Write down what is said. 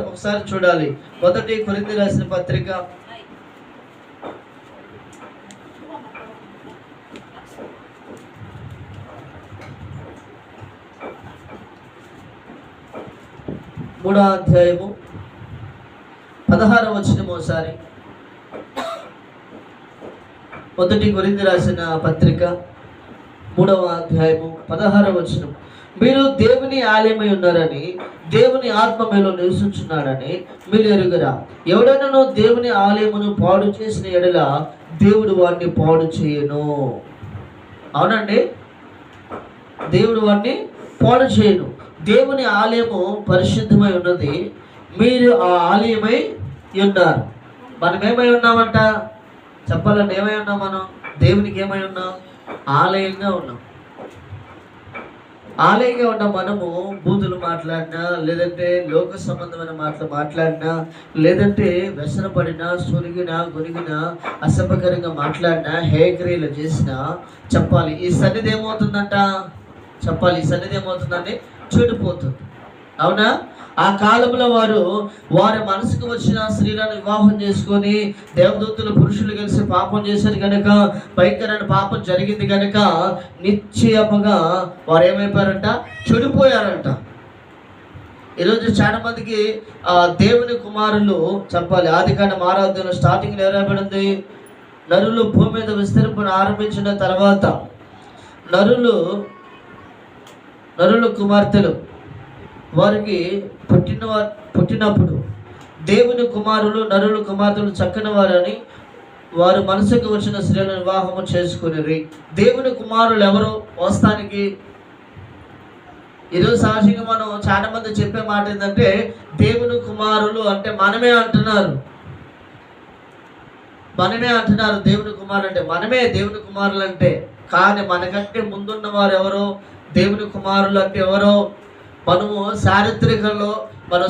ఒకసారి చూడాలి. 1 కొరింథీ రాసిన పత్రిక 3వ అధ్యాయము 16వ వచనం. ఒకసారి 1 కొరింథీ రాసిన పత్రిక 3వ అధ్యాయము 16వ వచనం. మీరు దేవుని ఆలయమై ఉన్నారని, దేవుని ఆత్మ మీలో నివసించున్నాడని మీరు ఎరుగరా? ఎవడైనా దేవుని ఆలయమును పాడు చేసిన ఎడల దేవుడు వాడిని పాడు చేయను. అవునండి, దేవుడు వాడిని పాడు చేయను. దేవుని ఆలయము పరిశుద్ధమై ఉన్నది, మీరు ఆ ఆలయమై ఉన్నారు. మనం ఏమై ఉన్నామంట చెప్పాలంటే? ఏమై ఉన్నాం మనం? దేవునికి ఏమై ఉన్నాం? ఆలయంగా ఉన్నాం. ఆలయంగా ఉన్న మనము బూతులు మాట్లాడినా, లేదంటే లోక సంబంధమైన మాటలు మాట్లాడినా, లేదంటే వ్యసనపడినా, సొరిగినా, గొరిగినా, అసభ్యకరంగా మాట్లాడినా, హేయక్రియలు చేసినా చెప్పాలి ఈ సన్నిధి ఏమవుతుందంట? చెప్పాలి ఈ సన్నిధి ఏమవుతుందంటే చెడిపోతుంది. అవునా? ఆ కాలంలో వారి మనసుకు వచ్చిన స్త్రీలను వివాహం చేసుకొని దేవదూతలు పురుషులు కలిసి పాపం చేశారు కనుక, భయంకరమైన పాపం జరిగింది కనుక నిశ్చయముగా వారు ఏమైపోయారంట? చెడిపోయారంట. ఈరోజు చాలా మందికి దేవుని కుమారులు చెప్పాలి. ఆదికాండం 6వ అధ్యాయంలో స్టార్టింగ్లో ఏరాబడింది, నరులు భూమి మీద విస్తరింపును ఆరంభించిన తర్వాత నరులు కుమార్తెలు వారికి పుట్టినప్పుడు దేవుని కుమారులు నరుల కుమార్తెలు చక్కని వారని వారు మనసుకు వచ్చిన స్త్రీలను వివాహము చేసుకుని. దేవుని కుమారులు ఎవరు వస్తానికి? ఈరోజు సహజంగా మనం చాలా మంది చెప్పే మాట ఏంటంటే, దేవుని కుమారులు అంటే మనమే అంటున్నారు. దేవుని కుమారులు అంటే మనమే దేవుని కుమారులు అంటే. కానీ మనకంటే ముందున్న వారు ఎవరో? దేవుని కుమారులు అంటే ఎవరో? మనము చారిత్రకంలో మనం